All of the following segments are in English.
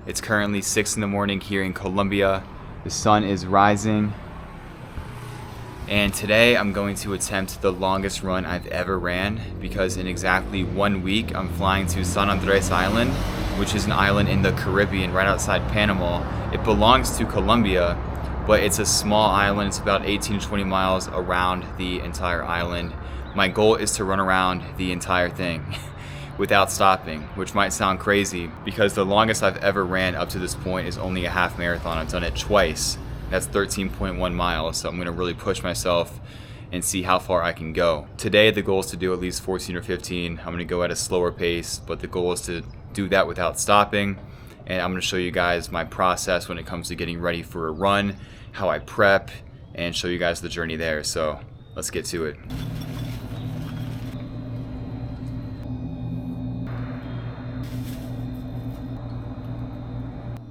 It's currently 6 in the morning here in Colombia. The sun is rising. And today I'm going to attempt the longest run I've ever ran, because in exactly 1 week I'm flying to San Andrés Island, which is an island in the Caribbean right outside Panama. It belongs to Colombia, but it's a small island. It's about 18 to 20 miles around the entire island. My goal is to run around the entire thing without stopping, which might sound crazy because the longest I've ever ran up to this point is only a half marathon. I've done it twice. That's 13.1 miles, so I'm gonna really push myself and see how far I can go. Today, the goal is to do at least 14 or 15. I'm gonna go at a slower pace, but the goal is to do that without stopping. And I'm gonna show you guys my process when it comes to getting ready for a run, how I prep, and show you guys the journey there. So let's get to it.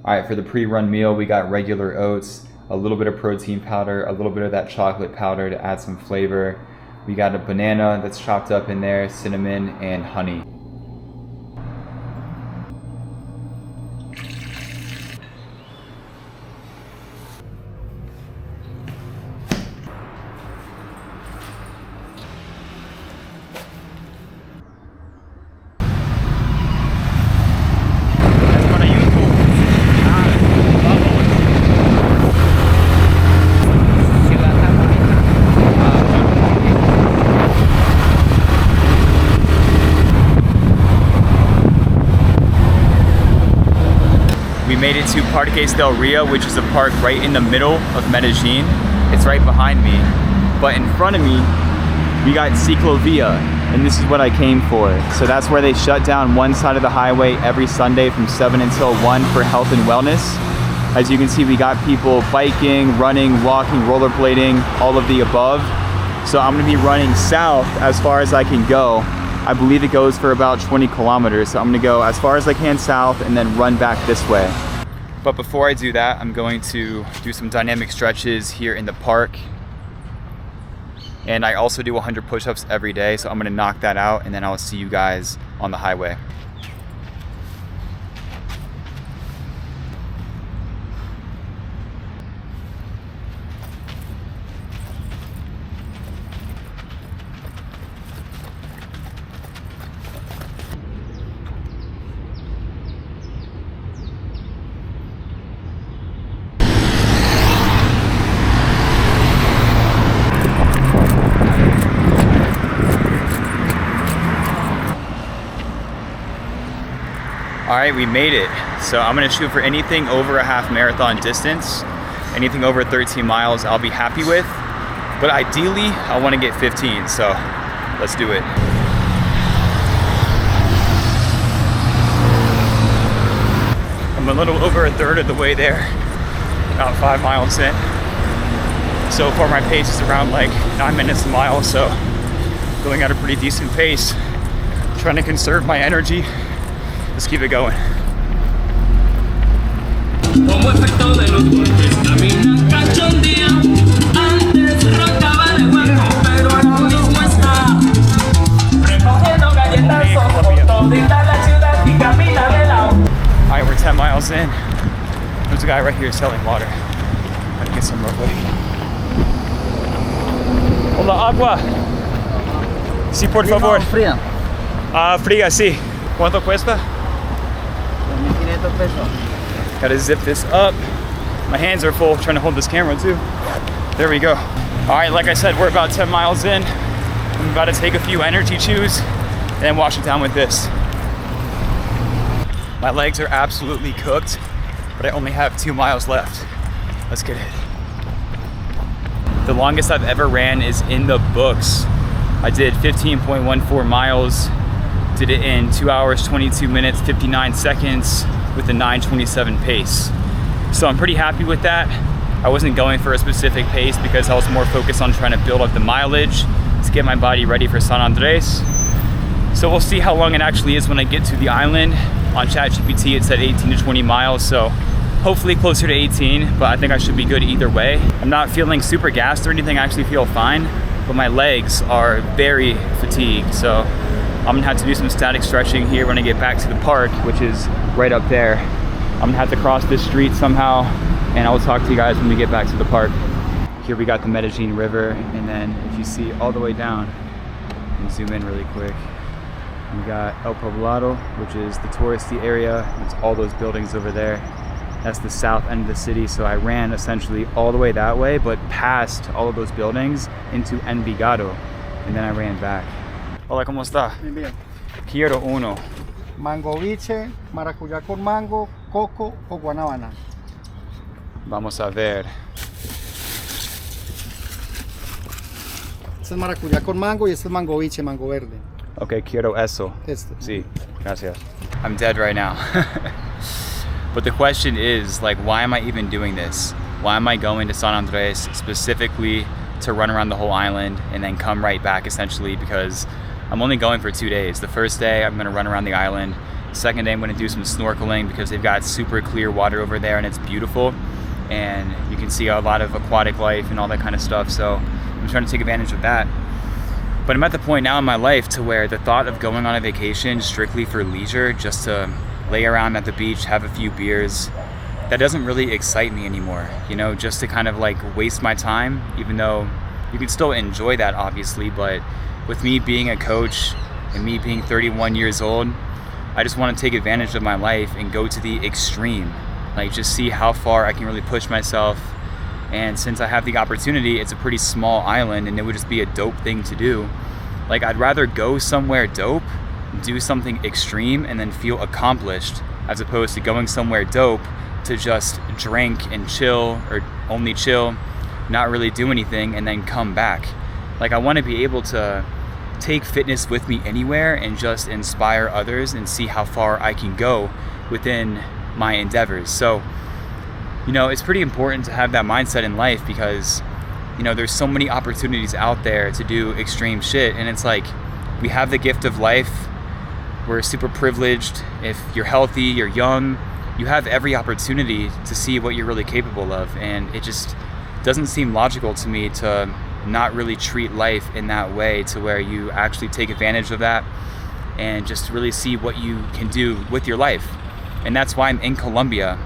All right, for the pre-run meal, we got regular oats, a little bit of protein powder, a little bit of that chocolate powder to add some flavor. We got a banana that's chopped up in there, cinnamon, and honey. We made it to Parque del Rio, which is a park right in the middle of Medellin. It's right behind me. But in front of me, we got Ciclovía, and this is what I came for. So that's where they shut down one side of the highway every Sunday from 7 until 1 for health and wellness. As you can see, we got people biking, running, walking, rollerblading, all of the above. So I'm gonna be running south as far as I can go. I believe it goes for about 20 kilometers. So I'm gonna go as far as I can south and then run back this way. But before I do that, I'm going to do some dynamic stretches here in the park. And I also do 100 push-ups every day. So I'm gonna knock that out and then I'll see you guys on the highway. All right, we made it. So I'm gonna shoot for anything over a half marathon distance. Anything over 13 miles I'll be happy with. But ideally, I wanna get 15, so let's do it. I'm a little over a third of the way there, about 5 miles in. So far my pace is around like 9 minutes a mile, so going at a pretty decent pace. Trying to conserve my energy. Let's keep it going. Alright, we're 10 miles in. There's a guy right here selling water. Gotta get some real quick. Hola, agua. Sí, por favor. Fría. Fría, sí. ¿Cuánto cuesta? 2.500 pesos. Gotta zip this up. My hands are full trying to hold this camera too. There we go. All right, like I said, we're about 10 miles in. I'm about to take a few energy chews and then wash it down with this. My legs are absolutely cooked, but I only have 2 miles left. Let's get it. The longest I've ever ran is in the books. I did 15.14 miles. Did it in 2 hours, 22 minutes, 59 seconds with a 9:27 pace. So I'm pretty happy with that. I wasn't going for a specific pace because I was more focused on trying to build up the mileage to get my body ready for San Andrés. So we'll see how long it actually is when I get to the island. On ChatGPT, it said 18 to 20 miles. So hopefully closer to 18, but I think I should be good either way. I'm not feeling super gassed or anything. I actually feel fine, but my legs are very fatigued. So I'm gonna have to do some static stretching here when I get back to the park, which is right up there. I'm gonna have to cross this street somehow, and I will talk to you guys when we get back to the park. Here we got the Medellin River, and then if you see all the way down, and zoom in really quick, we got El Poblado, which is the touristy area. It's all those buildings over there. That's the south end of the city. So I ran essentially all the way that way, but past all of those buildings into Envigado, and then I ran back. Hola, ¿cómo está? Bien, bien. Quiero uno. Mango biche, maracuyá con mango, coco o guanábana. Vamos a ver. Este es maracuyá con mango y este es mango biche, mango verde. Okay, quiero eso. Este. Sí, gracias. I'm dead right now. But the question is, like, why am I even doing this? Why am I going to San Andrés specifically to run around the whole island and then come right back essentially, because I'm only going for 2 days. The first day I'm gonna run around the island. The second day I'm gonna do some snorkeling because they've got super clear water over there and it's beautiful. And you can see a lot of aquatic life and all that kind of stuff. So I'm trying to take advantage of that. But I'm at the point now in my life to where the thought of going on a vacation strictly for leisure, just to lay around at the beach, have a few beers, that doesn't really excite me anymore. You know, just to kind of like waste my time, even though you can still enjoy that obviously, but with me being a coach and me being 31 years old, I just want to take advantage of my life and go to the extreme. Like, just see how far I can really push myself. And since I have the opportunity, it's a pretty small island and it would just be a dope thing to do. Like, I'd rather go somewhere dope, do something extreme, and then feel accomplished, as opposed to going somewhere dope to just drink and chill, or only chill, not really do anything, and then come back. Like, I want to be able to take fitness with me anywhere and just inspire others and see how far I can go within my endeavors. So, you know, it's pretty important to have that mindset in life, because, you know, there's so many opportunities out there to do extreme shit, and it's like, we have the gift of life. We're super privileged. If you're healthy, you're young, you have every opportunity to see what you're really capable of, and it just doesn't seem logical to me to not really treat life in that way, to where you actually take advantage of that and just really see what you can do with your life. And that's why I'm in Colombia.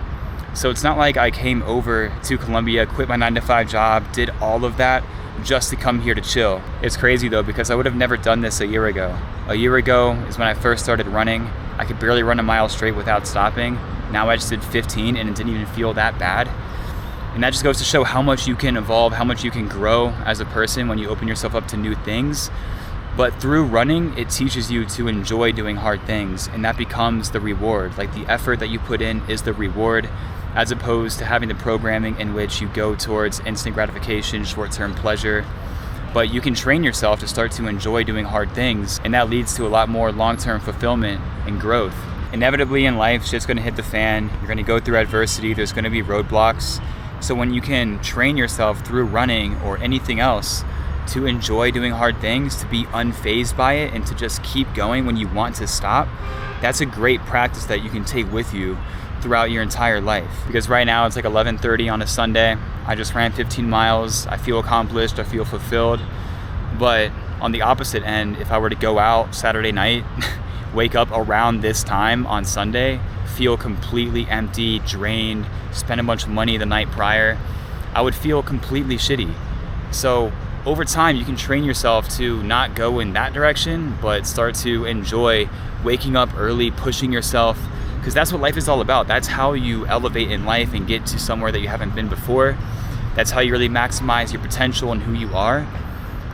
So it's not like I came over to Colombia, quit my 9-to-5 job, did all of that just to come here to chill. It's crazy though, because I would have never done this a year ago. A year ago is when I first started running. I could barely run a mile straight without stopping. Now I just did 15 and it didn't even feel that bad. And that just goes to show how much you can evolve, how much you can grow as a person when you open yourself up to new things. But through running, it teaches you to enjoy doing hard things, and that becomes the reward. Like, the effort that you put in is the reward, as opposed to having the programming in which you go towards instant gratification, short-term pleasure. But you can train yourself to start to enjoy doing hard things, and that leads to a lot more long-term fulfillment and growth. Inevitably in life, shit's gonna hit the fan. You're gonna go through adversity. There's gonna be roadblocks. So when you can train yourself through running or anything else to enjoy doing hard things, to be unfazed by it, and to just keep going when you want to stop, that's a great practice that you can take with you throughout your entire life. Because right now it's like 11:30 on a Sunday. I just ran 15 miles. I feel accomplished, I feel fulfilled. But on the opposite end, if I were to go out Saturday night, wake up around this time on Sunday, feel completely empty, drained, spend a bunch of money the night prior, I would feel completely shitty. So over time, you can train yourself to not go in that direction, but start to enjoy waking up early, pushing yourself, because that's what life is all about. That's how you elevate in life and get to somewhere that you haven't been before. That's how you really maximize your potential and who you are.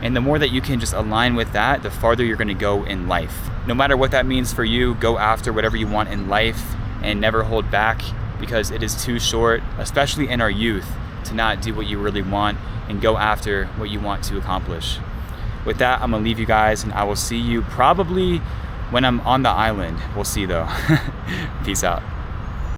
And the more that you can just align with that, the farther you're gonna go in life. No matter what that means for you, go after whatever you want in life and never hold back, because it is too short, especially in our youth, to not do what you really want and go after what you want to accomplish. With that, I'm gonna leave you guys, and I will see you probably when I'm on the island. We'll see though. Peace out.